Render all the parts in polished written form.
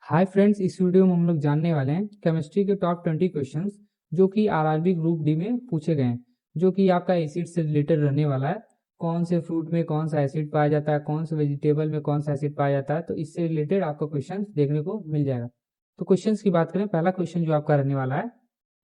Hi friends, इस video में हम लोग जानने वाले हैं केमिस्ट्री के टॉप 20 क्वेश्चंस जो कि आरआरबी ग्रुप डी में पूछे गए हैं, जो कि आपका एसिड से रिलेटेड रहने वाला है। कौन से फ्रूट में कौन सा एसिड पाया जाता है, कौन से वेजिटेबल में कौन सा एसिड पाया जाता है, तो इससे रिलेटेड आपको क्वेश्चन देखने को मिल जाएगा। तो क्वेश्चंस की बात करें, पहला क्वेश्चन जो आपका रहने वाला है,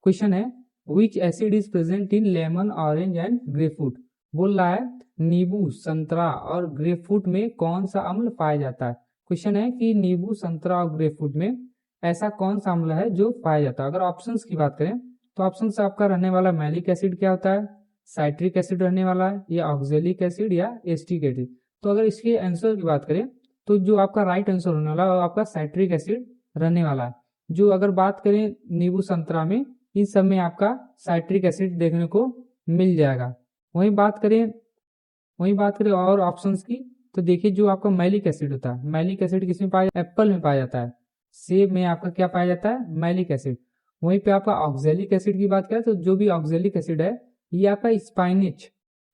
क्वेश्चन है विच acid is present in lemon, orange and grapefruit. बोल रहा है नींबू, संतरा और ग्रेपफ्रूट में कौन सा अम्ल पाया जाता है। क्वेश्चन है कि नींबू, संतरा और ग्रेपफ्रूट में ऐसा कौन सा अम्ल है जो पाया जाता है। अगर ऑप्शंस की बात करें तो ऑप्शन से आपका रहने वाला मैलिक एसिड क्या होता है, साइट्रिक एसिड रहने वाला है, या ऑक्जेलिक एसिड या एस्टिक एसिड। तो अगर इसके आंसर की बात करें तो जो आपका राइट आंसर होने वाला है वो आपका साइट्रिक एसिड रहने वाला है। जो अगर बात करें नींबू, संतरा में, इन सब में आपका साइट्रिक एसिड देखने को मिल जाएगा। वहीं बात करें और ऑप्शंस की, तो देखिए जो आपका मैलिक एसिड होता है, मैलिक एसिड किसमें पाया जाता है, एप्पल में पाया जाता है। सेब में आपका क्या पाया जाता है, मैलिक एसिड। वहीं पे आपका ऑक्जेलिक एसिड की बात करें तो जो भी ऑक्जेलिक एसिड है ये आपका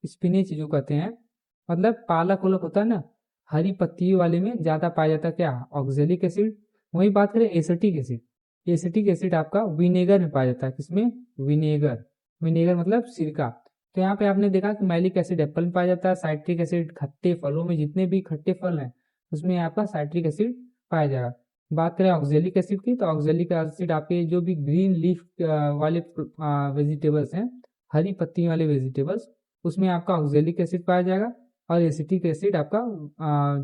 स्पिनिच जो कहते हैं, मतलब पालक उलक होता है ना, हरी पत्तियों वाले में ज्यादा पाया जाता है क्या, ऑक्जेलिक एसिड। वहीं बात करें एसिटिक एसिड, एसिटिक एसिड आपका विनेगर में पाया जाता है। किसमें, विनेगर। विनेगर मतलब सिरका। तो यहाँ पे आपने देखा कि मैलिक एसिड एप्पल में पाया जाता है, साइट्रिक एसिड खट्टे फलों में, जितने भी खट्टे फल हैं उसमें आपका साइट्रिक एसिड पाया जाएगा। बात करें ऑक्जेलिक एसिड की, तो ऑक्जेलिक एसिड आपके जो भी ग्रीन लीफ वाले वेजिटेबल्स हैं, हरी पत्ती वाले वेजिटेबल्स, उसमें आपका ऑक्जेलिक एसिड पाया जाएगा। और एसिटिक एसिड आपका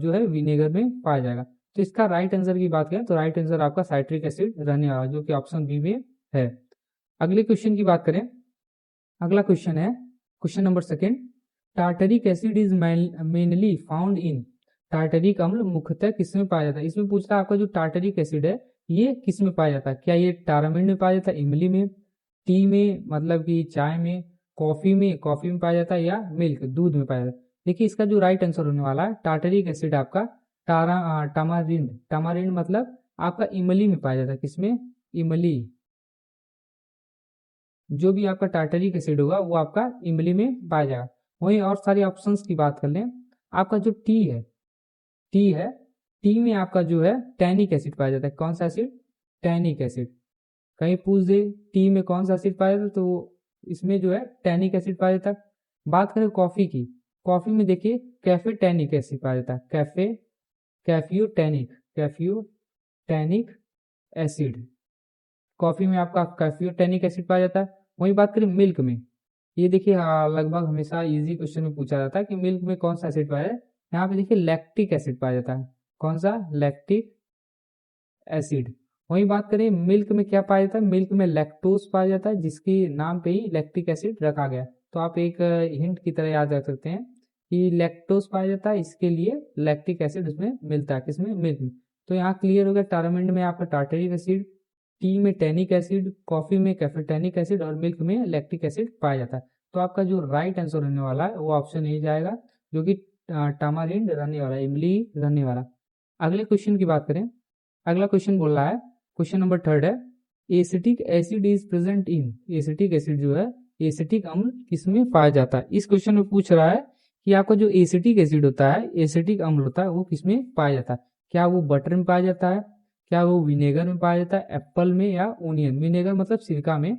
जो है विनेगर में पाया जाएगा। तो इसका राइट आंसर की बात करें तो राइट आंसर आपका साइट्रिक एसिड रहने वाला, जो कि ऑप्शन बी में है। अगले क्वेश्चन की बात करें, अगला क्वेश्चन है question number second, tartaric acid is mainly found in. Tartaric अम्ल मुख्यतः किसमें पाया जाता है। इसमें पूछता है आपका जो टार्टरिक एसिड है ये किसमें पाया जाता है। क्या ये टारामिड में पाया जाता है, इमली में, टी में मतलब कि चाय में, कॉफी में पाया जाता है, या मिल्क दूध में पाया जाता है। देखिए इसका जो राइट आंसर होने वाला है, टार्टरिक एसिड आपका टामारिंड, टामारिंड मतलब आपका इमली में पाया जाता है। किसमें, इमली। जो भी आपका टार्टरिक एसिड होगा वो आपका इमली में पाया जाएगा। वहीं और सारे ऑप्शंस की बात कर लें, आपका जो टी है, टी में आपका जो है टैनिक एसिड पाया जाता है। कौन सा एसिड, टैनिक एसिड। कहीं पूछ दे टी में कौन सा एसिड पाया जाता है तो इसमें जो है टैनिक एसिड पाया जाता है। बात करें कॉफी की, कॉफी में देखिए कैफे टैनिक एसिड पाया जाता है। कैफ्यूटैनिक एसिड, कॉफी में आपका कैफियोटेनिक एसिड पाया जाता है। वहीं बात करें मिल्क में, ये देखिए लगभग हमेशा इजी क्वेश्चन में पूछा जाता है कि मिल्क में कौन सा एसिड पाया जाए। यहाँ पे देखिए लैक्टिक एसिड पाया जाता है। कौन सा, लैक्टिक एसिड। वहीं बात करें मिल्क में क्या पाया जाता है, मिल्क में लैक्टोज पाया जाता है, जिसके नाम पे ही लैक्टिक एसिड रखा गया। तो आप एक हिंट की तरह याद रख सकते हैं कि लैक्टोज पाया जाता है, इसके लिए लैक्टिक एसिड उसमें मिलता है। किसमें, मिल्क में। तो यहाँ क्लियर हो गया, टारामिड में आपका टार्टरिक एसिड, टी में टैनिक एसिड, कॉफी में कैफेटेनिक एसिड और मिल्क में लैक्टिक एसिड पाया जाता है। तो आपका जो राइट आंसर होने वाला है वो ऑप्शन ए जाएगा, जो कि टामारिंड रहने वाला है, इमली रहने वाला। अगले क्वेश्चन की बात करें, अगला क्वेश्चन बोल रहा है, क्वेश्चन नंबर थर्ड है, acetic acid is present in. Acetic acid जो है, एसिटिक अम्ल किसमें पाया जाता है। इस क्वेश्चन में पूछ रहा है कि आपका जो एसिटिक एसिड होता है, एसिटिक अम्ल होता है, वो किसमें पाया जाता है। क्या वो बटर में पाया जाता है, क्या वो विनेगर में पाया जाता है, एप्पल में, या ओनियन। विनेगर मतलब सिरका में।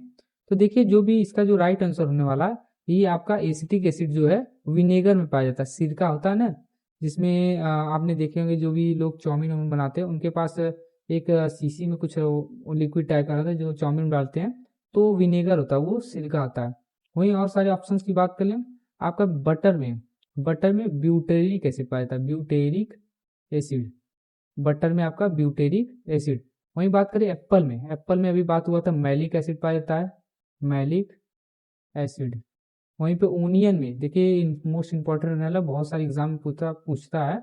तो देखिए जो भी इसका जो राइट आंसर होने वाला है, ये आपका एसिटिक एसिड जो है विनेगर में पाया जाता है। सिरका होता है ना, जिसमें आपने देखे होंगे जो भी लोग चाउमीन वाउमीन बनाते हैं उनके पास एक शीशी में कुछ लिक्विड टाइप का रहता है जो चाउमीन डालते हैं, तो विनेगर होता है, वो सिरका होता है। वहीं और सारे ऑप्शंस की बात कर लें, आपका बटर में ब्यूटेरिक एसिड पाया जाता है, ब्यूटेरिक एसिड। बटर में आपका ब्यूटेरिक एसिड। वहीं बात करें एप्पल में अभी बात हुआ था मैलिक एसिड पाया जाता है, मैलिक एसिड। वहीं पे ओनियन में देखिए मोस्ट इंपॉर्टेंट रहने वाला, बहुत सारे एग्जाम में पूछता है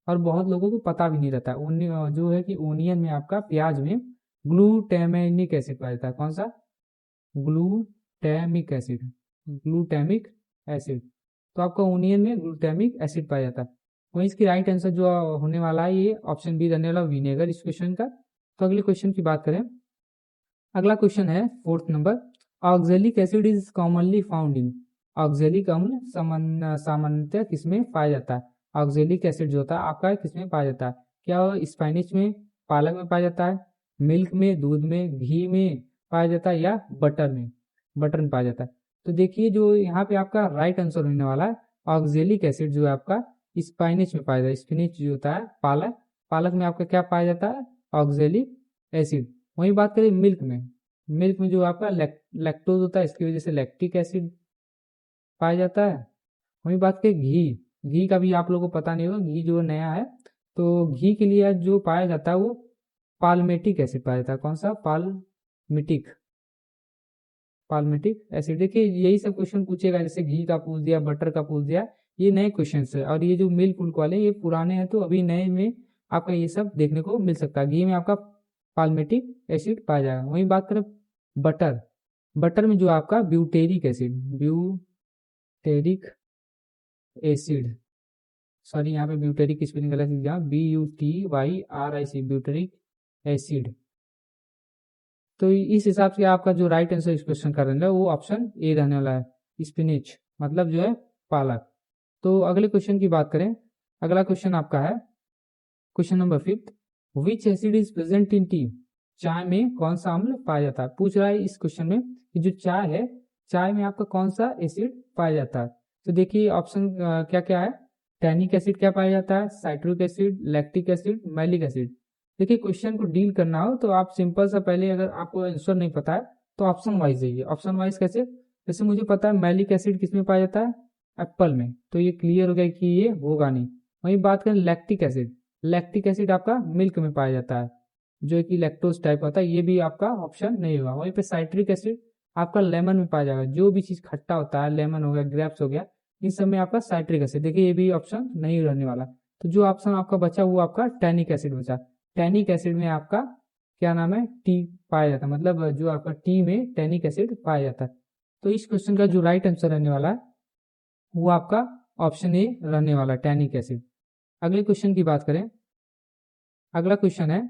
और बहुत लोगों को पता भी नहीं रहता है। जो है कि ओनियन में आपका, प्याज में ग्लूटामिक एसिड पाया जाता है। कौन सा, ग्लूटामिक एसिड, ग्लूटामिक एसिड। तो आपका ओनियन में ग्लूटामिक एसिड पाया जाता है। वहीं इसकी राइट आंसर जो होने वाला है ये ऑप्शन बी रहने वाला, विनेगर, इस क्वेश्चन का। तो अगले क्वेश्चन की बात करें, अगला क्वेश्चन है fourth number, oxalic acid is commonly found in. Oxalic अम्ल सामान्यतः किसमें पाया जाता है। ऑक्जेलिक एसिड जो होता है आपका किसमें पाया जाता है। क्या वो स्पाइनिच में, पालक में पाया जाता है, मिल्क में, दूध में, घी में पाया जाता है, या बटर में पाया जाता है। तो देखिए जो यहाँ पे आपका राइट आंसर होने वाला है ऑक्जेलिक एसिड जो है आपका स्पाइनिच में पाया जाता है। स्पिनिच जो होता है पालक में आपका क्या पाया जाता है? Oxalic acid. वहीं बात करें मिल्क में जो आपका लैक्टोज होता है, इसकी वजह से लैक्टिक एसिड पाया जाता है। वहीं बात करें घी का भी आप लोगों को पता नहीं होगा, घी जो नया है, तो घी के लिए जो पाया जाता है वो पाल्मेटिक एसिड पाया जाता है। कौन सा? Palmitic acid. देखिए यही सब क्वेश्चन पूछेगा, जैसे घी का पूछ दिया, बटर का पूछ दिया, ये नए क्वेश्चन है। और ये जो मिल्क वाले ये पुराने हैं, तो अभी नए में आपका ये सब देखने को मिल सकता है। घी में आपका पाल्मेटिक एसिड पाया जाएगा। वहीं बात करें बटर में जो आपका ब्यूटेरिक एसिड, सॉरी यहाँ पे ब्यूटेरिक स्पेलिंग गलत लिखा, BUTYRIC ब्यूटेरिक एसिड। तो इस हिसाब से आपका जो राइट आंसर इस क्वेश्चन का रहने वो ऑप्शन ए रहने वाला है, स्पिनिच, मतलब जो है पालक। तो अगले क्वेश्चन की बात करें, अगला क्वेश्चन आपका है question number 5, which acid is present in T? चाय में कौन सा अम्ल पाया जाता है? पूछ रहा है इस क्वेश्चन में कि जो चाय है, चाय में आपका कौन सा एसिड पाया जाता है? तो देखिए ऑप्शन क्या क्या है। टैनिक एसिड क्या पाया जाता है? Citric acid, lactic acid, malic acid. देखिए क्वेश्चन को डील करना हो तो आप सिंपल सा पहले, अगर आपको आंसर नहीं पता है तो ऑप्शन वाइज जाइए। ऑप्शन वाइज कैसे? जैसे मुझे पता है मैलिक एसिड किस में पाया जाता है? एप्पल में, तो ये क्लियर हो गया कि ये होगा नहीं। वहीं बात करें लैक्टिक एसिड आपका मिल्क में पाया जाता है, जो कि लैक्टोज टाइप होता है, ये भी आपका ऑप्शन नहीं होगा। वहीं पे साइट्रिक एसिड आपका लेमन में पाया जाएगा, जो भी चीज खट्टा होता है, लेमन हो गया, ग्रेप्स हो गया, इन सब में आपका साइट्रिक एसिड। देखिए ये भी ऑप्शन नहीं रहने वाला। तो जो ऑप्शन आपका बचा वो आपका टैनिक एसिड बचा। टैनिक एसिड में आपका क्या नाम है? टी पाया जाता है, मतलब जो आपका टी में टैनिक एसिड पाया जाता है। तो इस क्वेश्चन का जो राइट आंसर रहने वाला है वो आपका ऑप्शन ए रहने वाला है, टैनिक एसिड। अगले क्वेश्चन की बात करें, अगला क्वेश्चन है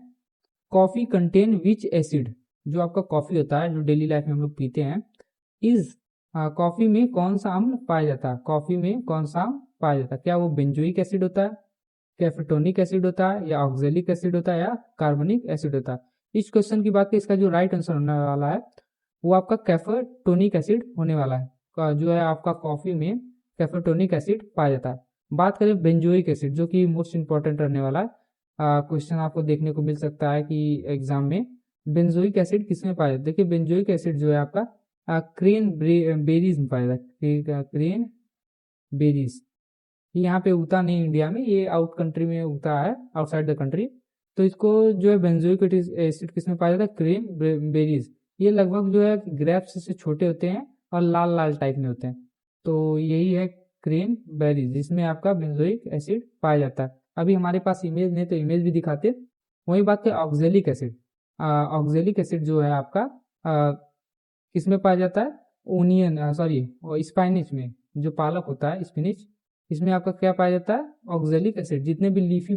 कॉफी कंटेन विच एसिड? जो आपका कॉफी होता है, जो डेली लाइफ में हम लोग पीते हैं, इस कॉफी में कौन सा अम्ल पाया जाता है? कॉफी में कौन सा अम्ल पाया जाता है? क्या वो बेंजोइक एसिड होता है, कैफेटोनिक एसिड होता है, या ऑक्जेलिक एसिड होता है, या कार्बनिक एसिड होता है? इस क्वेश्चन की बात करें, इसका जो राइट आंसर होने वाला है वो आपका कैफेटोनिक एसिड होने वाला है। जो है आपका कॉफी में कैफेटोनिक एसिड पाया जाता है। बात करें बेंजोइक एसिड, जो कि मोस्ट इंपॉर्टेंट रहने वाला है, क्वेश्चन आपको देखने को मिल सकता है कि एग्जाम में बेंजोइक एसिड किसमें पाया जाता है? देखिए बेंजोइक एसिड जो है आपका क्रेन बेरीज में पाया जाता है। क्रेन बेरीज यहाँ पे उगता नहीं इंडिया में, ये आउट कंट्री में उगता है, आउटसाइड द कंट्री। तो इसको जो है बेंजोइक एसिड किसमें पाया जाता है? Crane berries. ये लगभग जो है ग्रेप्स से छोटे होते हैं और लाल लाल टाइप में होते हैं। तो यही है क्रेन बेरीज, जिसमें आपका बेंजोइक एसिड पाया जाता है। अभी हमारे पास इमेज नहीं तो इमेज भी दिखाते। वही बात है ऑक्जेलिक एसिड। ऑक्जेलिक एसिड जो है आपका किसमें पाया जाता है? स्पाइनिच में, जो पालक होता है स्पिनिच, इसमें आपका क्या पाया जाता है? Oxalic acid. जितने भी लीफी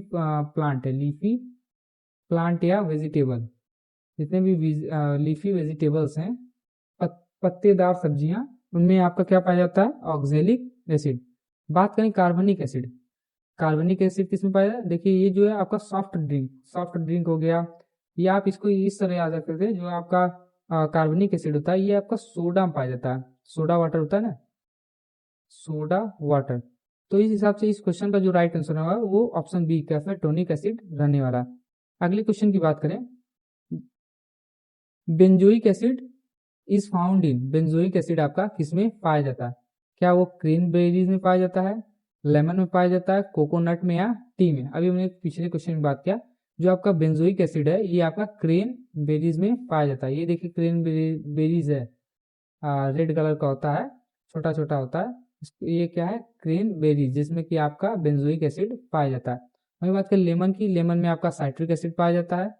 प्लांट या वेजिटेबल, जितने भी लीफी वेजिटेबल्स हैं, पत्तेदार सब्जियां, उनमें आपका क्या पाया जाता है? Oxalic acid. बात करें कार्बनिक एसिड किसमें पाया जाता है? देखिए ये जो है आपका सॉफ्ट ड्रिंक हो गया, या आप इसको इस तरह याद रख सकते हैं, जो आपका कार्बनिक एसिड होता है ये आपका सोडा में पाया जाता है। सोडा वाटर होता है ना, सोडा वाटर। तो इस हिसाब से इस क्वेश्चन का जो राइट आंसर होगा वो ऑप्शन बी कैफेटोनिक एसिड रहने वाला है। अगले क्वेश्चन की बात करें, benzoic acid is found in, benzoic acid आपका किसमें पाया जाता है? क्या वो क्रेनबेरीज में पाया जाता है, लेमन में पाया जाता है, कोकोनट में, या टी में? अभी हमने पिछले क्वेश्चन में बात किया, जो आपका बेंजोइक एसिड है ये आपका क्रेन बेरीज में पाया जाता है। ये देखिए क्रेन बेरीज है, रेड कलर का होता है, छोटा छोटा होता है, ये क्या है? क्रेन बेरीज, जिसमें कि आपका बेंजोइक एसिड पाया जाता है। वही बात करें लेमन की, लेमन में आपका साइट्रिक एसिड पाया जाता है।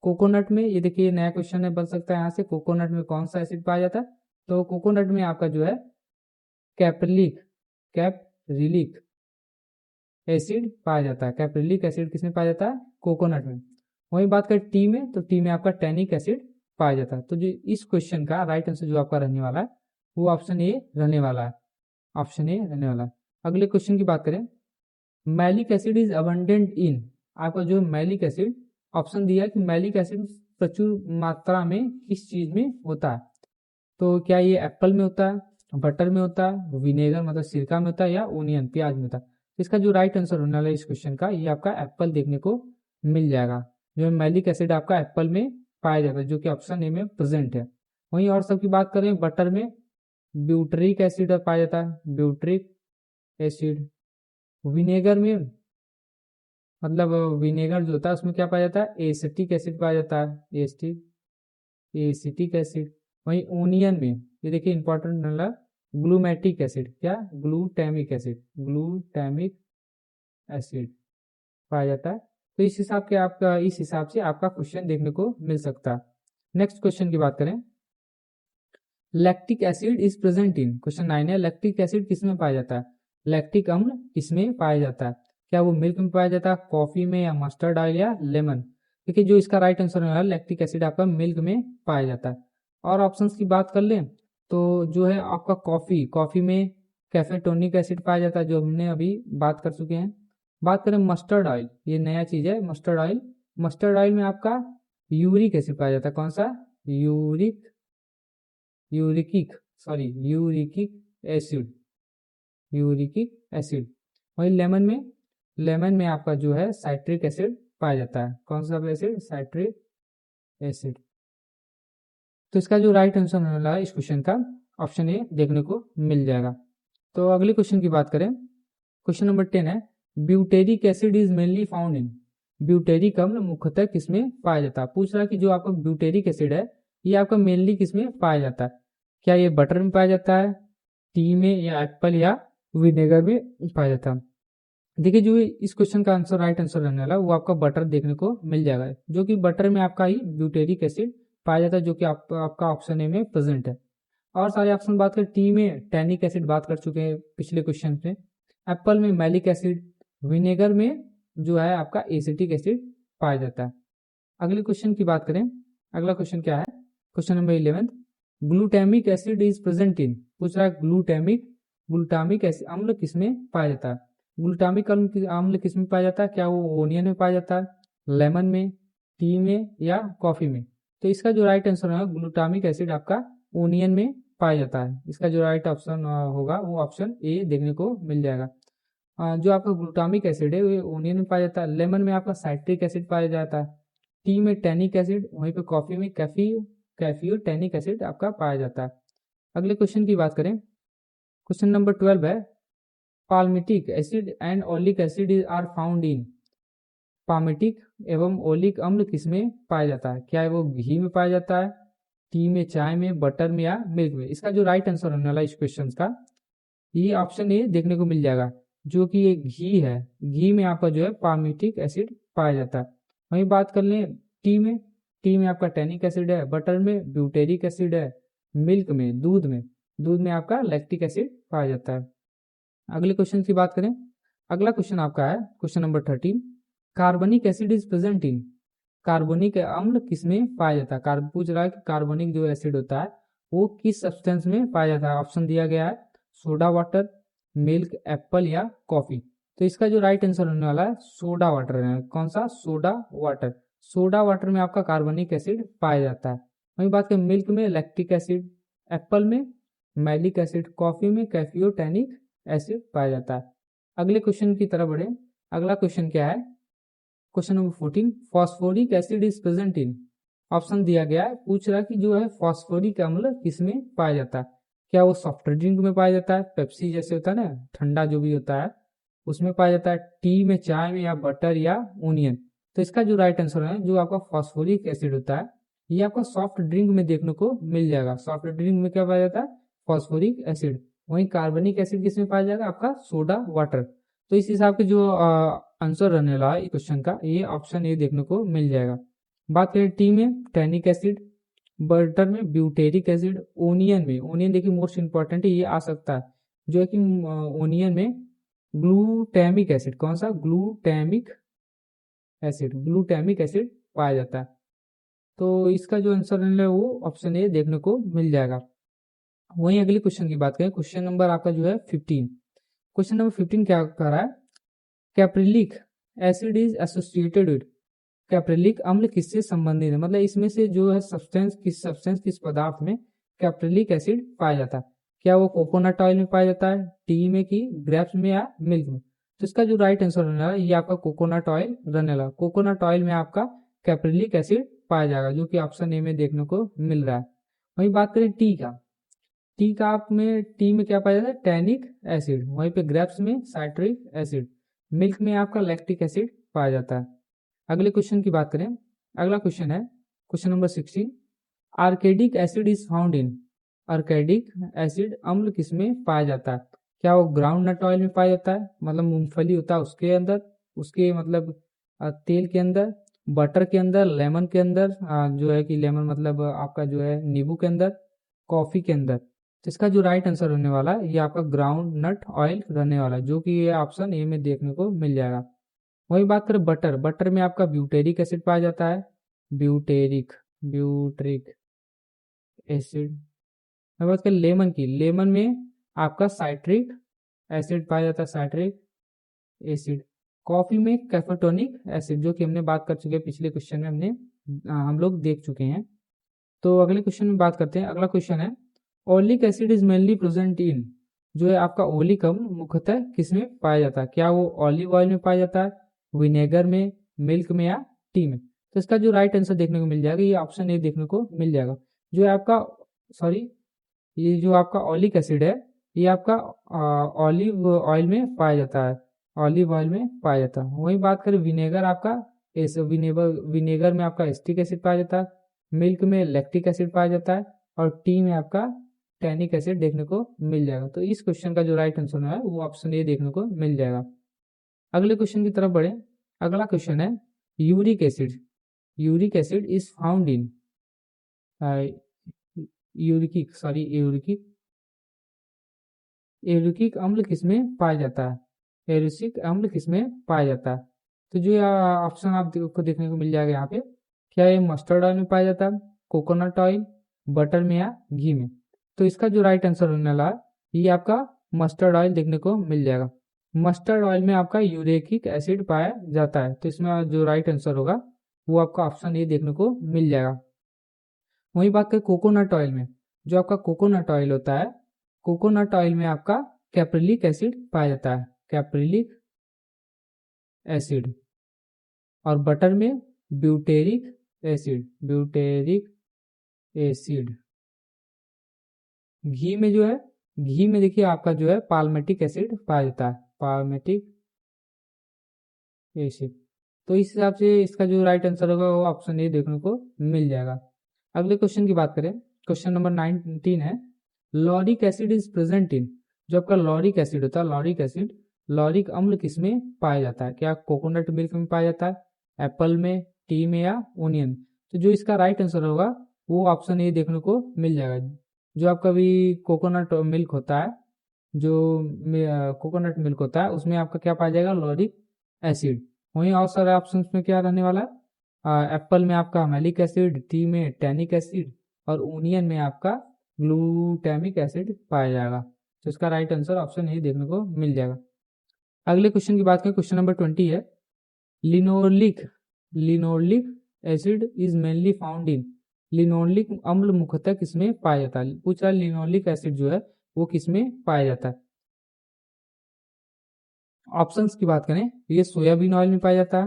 कोकोनट में, ये देखिए नया क्वेश्चन है, बन सकता है यहाँ से, कोकोनट में कौन सा एसिड पाया जाता है? तो कोकोनट में आपका जो है कैप्रिलिक एसिड पाया जाता है। कैप्रिलिक एसिड किसमें पाया जाता है? कोकोनट में। वही बात करें टी में, तो टी में आपका टैनिक एसिड पाया जाता है। तो जो इस क्वेश्चन का राइट आंसर जो आपका रहने वाला है वो ऑप्शन ए रहने वाला है, ऑप्शन ए रहने वाला है। अगले क्वेश्चन की बात करें, मैलिक एसिड इज अबंडेंट इन, आपका जो मैलिक एसिड ऑप्शन दिया कि मैलिक एसिड प्रचुर मात्रा में किस चीज में होता है। तो क्या ये एप्पल में होता है, बटर में होता है, विनेगर मतलब सिरका में होता है, या ओनियन प्याज में होता है। इसका जो राइट आंसर होने वाला है इस क्वेश्चन का, ये आपका एप्पल देखने को मिल जाएगा। जो मैलिक एसिड आपका एप्पल में पाया जाता है, जो कि ऑप्शन ए में प्रेजेंट है। वहीं और सबकी बात करें, बटर में ब्यूटरिक एसिड पाया जाता है, ब्यूटरिक एसिड। विनेगर में मतलब विनेगर जो होता है उसमें क्या पाया जाता है, एसिटिक एसिड पाया जाता है, एसिटिक एसिड। वहीं ओनियन में ये देखिए इंपॉर्टेंट वाला, ग्लूमेटिक एसिड, क्या ग्लूटामिक एसिड, ग्लूटामिक एसिड पाया जाता है। तो इस हिसाब से आपका क्वेश्चन देखने को मिल सकता है। नेक्स्ट क्वेश्चन की बात करें, lactic acid is present in, question 9 है, लैक्टिक एसिड किसमें पाया जाता है, लैक्टिक अम्ल किसमें पाया जाता है। क्या वो मिल्क में पाया जाता है, कॉफी में, या मस्टर्ड ऑयल, या लेमन। देखिए जो इसका राइट आंसर है लैक्टिक एसिड आपका मिल्क में पाया जाता है। और ऑप्शंस की बात कर लें तो जो है आपका कॉफी में कैफेटोनिक एसिड पाया जाता है, जो हमने अभी बात कर चुके हैं। बात करें मस्टर्ड ऑयल, ये नया चीज है मस्टर्ड ऑयल में आपका यूरिक एसिड पाया जाता है, कौन सा, यूरिकिक एसिड। वही लेमन में आपका जो है साइट्रिक एसिड पाया जाता है, कौन सा एसिड, साइट्रिक एसिड। तो इसका जो राइट आंसर होने वाला है इस क्वेश्चन का, ऑप्शन ए देखने को मिल जाएगा। तो अगले क्वेश्चन की बात करें, क्वेश्चन नंबर 10 है, butyric acid is mainly found in, butyric अम्ल मुख्यतः किसमें पाया जाता है। पूछ रहा है कि जो आपका ब्यूटेरिक एसिड है ये आपका मेनली किसमें पाया जाता है। क्या ये बटर में पाया जाता है, टी में, या एप्पल या विनेगर में पाया जाता है। देखिए जो इस क्वेश्चन का आंसर राइट आंसर रहने वाला वो आपका बटर देखने को मिल जाएगा, जो कि बटर में आपका ही ब्यूटेरिक एसिड पाया जाता है, जो कि आपका ऑप्शन ए में प्रेजेंट है। और सारे ऑप्शन बात करें, टी में टैनिक एसिड बात कर चुके हैं पिछले क्वेश्चन में, एप्पल में मैलिक एसिड, विनेगर में जो है आपका एसिटिक एसिड पाया जाता है। अगले क्वेश्चन की बात करें, अगला क्वेश्चन क्या है, question number 11, glutamic acid is present in, पूछ रहा है ग्लूटामिक अम्ल किसमें पाया जाता है। ग्लूटामिक अम्ल किसमें पाया जाता है, क्या वो ओनियन में पाया जाता है, लेमन में, टी में, या कॉफी में। तो इसका जो राइट आंसर है ग्लूटामिक एसिड आपका ओनियन में पाया जाता है। इसका जो राइट ऑप्शन होगा वो ऑप्शन ए देखने को मिल जाएगा। जो आपका ग्लूटामिक एसिड है वो ओनियन में पाया जाता है, लेमन में आपका साइट्रिक एसिड पाया जाता है, टी में टैनिक एसिड, वहीं पे कॉफी में कैफियो टैनिक एसिड आपका पाया जाता है। अगले क्वेश्चन की बात करें, क्वेश्चन नंबर 12 है, palmitic acid and oleic acid are found in, palmitic एवं ओलिक अम्ल किसमें पाया जाता है। क्या वो घी में पाया जाता है, टी में, चाय में, बटर में, या मिल्क में। इसका जो राइट आंसर होने वाला इस क्वेश्चन का, ये ऑप्शन ए देखने को मिल जाएगा, जो कि ये घी है, घी में आपका जो है पाल्मिटिक एसिड पाया जाता है। वहीं बात कर लें टी में आपका टैनिक एसिड है, बटर में ब्यूटेरिक एसिड है, मिल्क में, दूध में आपका लैक्टिक एसिड पाया जाता है। अगले क्वेश्चन की बात करें, अगला क्वेश्चन आपका है क्वेश्चन नंबर 13, कार्बनिक एसिड इज प्रेजेंट इन, कार्बनिक अम्ल किसमें पाया जाता है। पूछ रहा है कि कार्बनिक जो एसिड होता है वो किस सब्सटेंस में पाया जाता है। ऑप्शन दिया गया है सोडा वाटर, मिल्क, एप्पल, या कॉफी। तो इसका जो राइट आंसर होने वाला है सोडा वाटर है, कौन सा, सोडा वाटर में आपका कार्बनिक एसिड पाया जाता है। वहीं बात करें मिल्क में लैक्टिक एसिड, एप्पल में मैलिक एसिड, कॉफी में कैफियो टैनिक एसिड पाया जाता है। अगले क्वेश्चन की तरफ बढ़े, अगला क्वेश्चन क्या है, question number 14, phosphoric acid is present in, option दिया गया है, पूछ रहा है कि जो है फॉस्फोरिक अम्ल किसमें पाया जाता है। क्या वो सॉफ्ट ड्रिंक में पाया जाता है, पेप्सी जैसे होता है ना ठंडा जो भी होता है उसमें पाया जाता है, टी में, चाय में, या बटर, या ओनियन। तो इसका जो राइट आंसर है जो आपका फॉस्फोरिक एसिड होता है ये आपका सॉफ्ट ड्रिंक में देखने को मिल जाएगा। सॉफ्ट ड्रिंक में क्या पाया जाता है, फॉस्फोरिक एसिड। वहीं कार्बनिक एसिड किसमें पाया जाएगा, आपका सोडा वाटर। तो इस हिसाब के जो आंसर रहने वाला है क्वेश्चन का, ये ऑप्शन ए देखने को मिल जाएगा। बात करें टी में टैनिक एसिड, बटर में ब्यूटेरिक एसिड, ओनियन देखिए मोस्ट इंपॉर्टेंट है, ये आ सकता है जो है कि ओनियन में ग्लूटामिक एसिड, कौन सा, ग्लूटामिक एसिड पाया जाता है। तो इसका जो आंसर है वो ऑप्शन ए देखने को मिल जाएगा। वहीं अगले क्वेश्चन की बात करें, क्वेश्चन नंबर आपका जो है 15, क्वेश्चन नंबर 15 क्या कर रहा है, caprylic acid is associated with, caprylic अम्ल किससे संबंधित है, मतलब इसमें से जो है सब्सटेंस किस पदार्थ में कैप्रिलिक एसिड पाया जाता है। क्या वो कोकोनट ऑयल में पाया जाता है, टी में, कि ग्रेप्स में, या मिल्क में। तो इसका जो राइट आंसर रहने वाला ये आपका कोकोनट ऑयल रहने वाला। कोकोनट ऑयल में आपका कैप्रिलिक एसिड पाया जाएगा, जो कि ऑप्शन ए में देखने को मिल रहा है। वहीं बात करें टी का, टी में क्या पाया जाता है, टैनिक एसिड। वहीं पे ग्रेप्स में साइट्रिक एसिड, मिल्क में आपका लैक्टिक एसिड पाया जाता है। अगले क्वेश्चन की बात करें, अगला क्वेश्चन है question number 16। Arachidic acid is found in, arachidic acid अम्ल किसमें पाया जाता है। क्या वो ग्राउंड नट ऑयल में पाया जाता है, मतलब मूंगफली होता है उसके अंदर, उसके मतलब तेल के अंदर, बटर के अंदर, लेमन के अंदर, जो है कि लेमन मतलब आपका जो है नींबू के अंदर, कॉफी के अंदर। तो इसका जो राइट आंसर होने वाला है ये आपका ग्राउंड नट ऑयल रहने वाला है, जो कि ये ऑप्शन ए में देखने को मिल जाएगा। वही बात करें बटर, बटर में आपका ब्यूटेरिक एसिड पाया जाता है, ब्यूटेरिक एसिड। बात करें लेमन की, लेमन में आपका साइट्रिक एसिड पाया जाता है, साइट्रिक एसिड। कॉफी में कैफेटोनिक एसिड, जो कि हमने बात कर चुके हैं पिछले क्वेश्चन में, हम लोग देख चुके हैं। तो अगले क्वेश्चन में बात करते हैं। अगला क्वेश्चन है oleic acid is mainly present in, जो है आपका ओलिक अम्ल मुख्यतः किसमें पाया जाता है। क्या वो ऑलिव ऑयल में पाया जाता है, विनेगर में, मिल्क में, या टी में। तो इसका जो राइट आंसर देखने को मिल जाएगा ये ऑप्शन ए देखने को मिल जाएगा। जो है आपका ये जो आपका ऑलिक एसिड है ये आपका ऑलिव ऑयल में पाया जाता है, ऑलिव ऑयल में पाया जाता है। वही बात करें विनेगर, आपका विनेगर में आपका एसिटिक एसिड पाया जाता है, मिल्क में लैक्टिक एसिड पाया जाता है, और टी में आपका टैनिक एसिड देखने को मिल जाएगा। तो इस क्वेश्चन का जो राइट आंसर है वो ऑप्शन ए देखने को मिल जाएगा। अगले क्वेश्चन की तरफ बढ़े। अगला क्वेश्चन है uric acid, uric acid is found in, uric अम्ल किसमें पाया जाता है, यूरिक अम्ल किसमें पाया जाता है। तो जो ऑप्शन आपको देखने को मिल जाएगा यहाँ पे, क्या ये मस्टर्ड ऑयल में पाया जाता है, कोकोनट ऑयल, बटर में, या घी में। तो इसका जो राइट आंसर होने वाला है ये आपका मस्टर्ड ऑयल देखने को मिल जाएगा। मस्टर्ड ऑयल में आपका यूरिक एसिड पाया जाता है। तो इसमें जो राइट आंसर होगा वो आपका ऑप्शन ए देखने को मिल जाएगा। वही बात करें कोकोनट ऑयल में, जो आपका कोकोनट ऑयल होता है, कोकोनट ऑयल में आपका कैप्रिलिक एसिड पाया जाता है, कैप्रिलिक एसिड। और बटर में ब्यूटेरिक एसिड, घी में जो है, घी में देखिए आपका जो है पाल्मेटिक एसिड पाया जाता है, पाल्मेटिक एसिड। तो इस हिसाब से इसका जो राइट आंसर होगा वो ऑप्शन ए देखने को मिल जाएगा। अगले क्वेश्चन की बात करें, क्वेश्चन नंबर 19 है lauric acid is present in, जो आपका लॉरिक एसिड होता है, लॉरिक एसिड, लॉरिक अम्ल किसमें पाया जाता है। क्या कोकोनट मिल्क में पाया जाता है, एप्पल में, टी में, या ओनियन। तो जो इसका राइट आंसर होगा वो ऑप्शन ए देखने को मिल जाएगा। जो आपका भी कोकोनट मिल्क होता है, जो कोकोनट मिल्क होता है उसमें आपका क्या पाया जाएगा, लॉरिक एसिड। वहीं और सारे ऑप्शंस में क्या रहने वाला है, एप्पल में आपका मैलिक एसिड, टी में टैनिक एसिड, और ओनियन में आपका ग्लूटामिक एसिड पाया जाएगा। तो इसका राइट आंसर ऑप्शन ए देखने को मिल जाएगा। अगले क्वेश्चन की बात करें, क्वेश्चन नंबर 20 है linoleic acid is mainly found in, linoleic अम्ल मुख्यतः किसमें पाया जाता है। पूछ रहा है लिनोलिक एसिड जो है वो किसमें पाया जाता है। ऑप्शंस की बात करें, ये सोयाबीन ऑयल में पाया जाता है,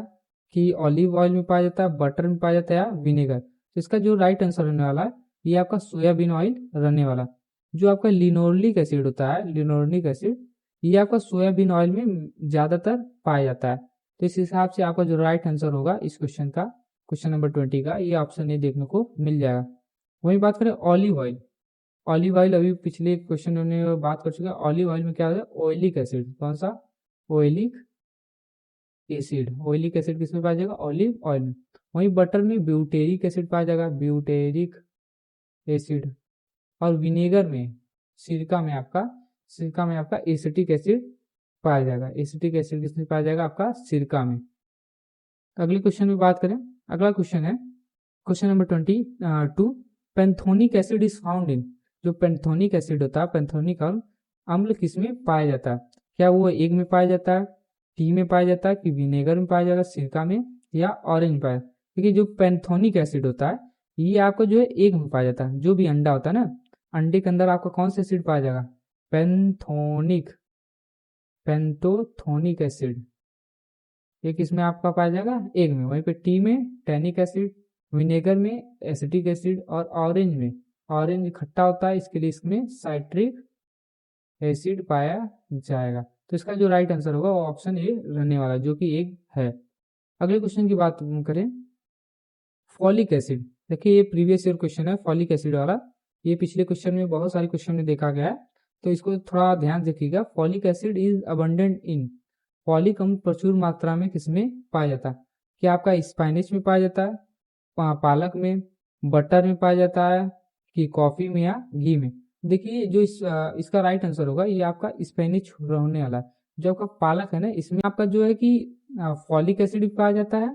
कि ऑलिव ऑयल में पाया जाता है, बटर में पाया जाता है, या विनेगर। तो इसका जो राइट आंसर रहने वाला है ये आपका सोयाबीन ऑयल रहने वाला। जो आपका लिनोलिक एसिड होता है, लिनोलिक एसिड, ये आपका सोयाबीन ऑयल में ज्यादातर पाया जाता है। तो इस हिसाब से आपका जो राइट आंसर होगा इस क्वेश्चन का, क्वेश्चन नंबर 20 का, ये ऑप्शन ए देखने को मिल जाएगा। वही बात करें ऑलिव ऑयल, ऑलिव ऑयल अभी पिछले क्वेश्चन में बात कर चुके हैं। ऑलिव ऑयल में क्या होता है, ऑयलिक एसिड। कौन सा, ऑयलिक एसिड। ऑयलिक एसिड किसमें पाया जाएगा, ऑलिव ऑयल में। वहीं बटर में ब्यूटेरिक एसिड पाया जाएगा, ब्यूटेरिक एसिड। और विनेगर में, सिरका में आपका एसिटिक एसिड पाया जाएगा। एसिटिक एसिड किसमें पाया जाएगा, आपका सिरका में। अगले क्वेश्चन में बात करें, अगला क्वेश्चन है question number 22 pantothenic acid is found in, जो पेंथोनिक एसिड होता है, पेंथोनिक अम्ल किसमें पाया जाता है। क्या वो एग में पाया जाता है, टी में पाया जाता है, कि विनेगर में पाया जाता है, सिरका में, या ऑरेंज में पाया। देखिए जो पैंथोनिक एसिड होता है ये आपका जो है एग में पाया जाता है, जो भी अंडा होता है ना, अंडे के अंदर आपका कौन सा एसिड पाया जाएगा, पेंटोथोनिक एसिड, ये किसमें आपका पाया जाएगा, एग में। वहीं पे टी में टैनिक एसिड, विनेगर में एसिटिक एसिड, और ऑरेंज खट्टा होता है इसके लिए इसमें साइट्रिक एसिड पाया जाएगा। तो इसका जो राइट आंसर होगा वो ऑप्शन ए रहने वाला जो कि एग है। अगले क्वेश्चन की बात करें, फॉलिक एसिड। देखिए ये प्रीवियस ईयर क्वेश्चन है फॉलिक एसिड वाला, ये पिछले क्वेश्चन में बहुत सारे क्वेश्चन में देखा गया है, तो इसको थोड़ा ध्यान रखिएगा। Folic acid is abundant in, folic अम्ल प्रचुर मात्रा में किसमें पाया जाता है, क्या आपका स्पाइनिच में पाया जाता है, पालक में, बटर में पाया जाता है, कि कॉफी में या घी में। देखिए जो इसका राइट आंसर होगा ये आपका स्पेनिश होने वाला है। जो आपका पालक है ना इसमें आपका जो है कि फॉलिक एसिड भी पाया जाता है,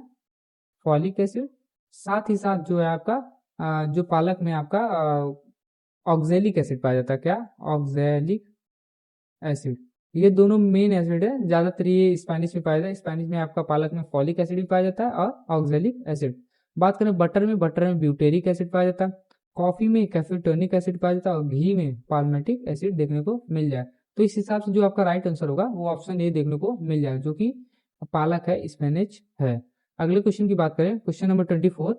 फॉलिक एसिड, साथ ही साथ जो है आपका जो पालक में आपका ऑक्जेलिक एसिड पाया जाता है, क्या, ऑक्जेलिक एसिड। ये दोनों मेन एसिड है, ज्यादातर ये स्पेनिश में पाया जाता है। स्पेनिश में आपका पालक में फॉलिक एसिड भी पाया जाता है और ऑक्जेलिक एसिड। बात करें बटर में ब्यूटेरिक एसिड पाया जाता है, कॉफी में कैफेटोनिक एसिड पाया जाता है, और घी में पाल्मेटिक एसिड देखने को मिल जाए। तो इस हिसाब से जो आपका राइट आंसर होगा वो ऑप्शन ए देखने को मिल जाएगा, जो कि पालक है, स्पेनिश है। अगले क्वेश्चन की बात करें, question number 24,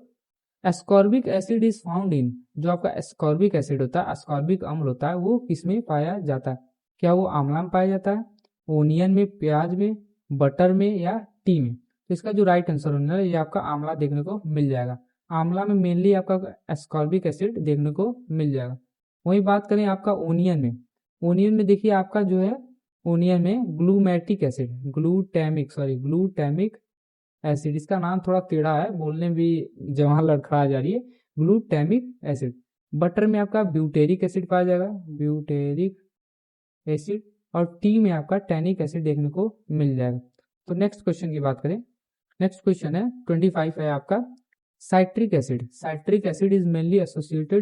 ascorbic acid is found in, जो आपका एस्कॉर्बिक एसिड होता है, एस्कॉर्बिक अम्ल होता है, वो किसमें पाया जाता है, क्या वो आंवला में पाया जाता है, ओनियन में, प्याज में, बटर में या टी में। तो इसका जो राइट आंसर होना है ये आपका आंवला देखने को मिल जाएगा। आंवला में मेनली आपका एस्कॉर्बिक एसिड देखने को मिल जाएगा। वही बात करें आपका ओनियन में देखिए आपका जो है ओनियन में ग्लूटैमिक एसिड, इसका नाम थोड़ा टेढ़ा है, बोलने भी जवान लड़खड़ा जा रही है, ग्लूटैमिक एसिड। बटर में आपका ब्यूटेरिक एसिड पाया जाएगा, ब्यूटेरिक एसिड, और टी में आपका टैनिक एसिड देखने को मिल जाएगा। तो नेक्स्ट क्वेश्चन की बात करें, नेक्स्ट क्वेश्चन है 25 है आपका, citric acid is mainly associated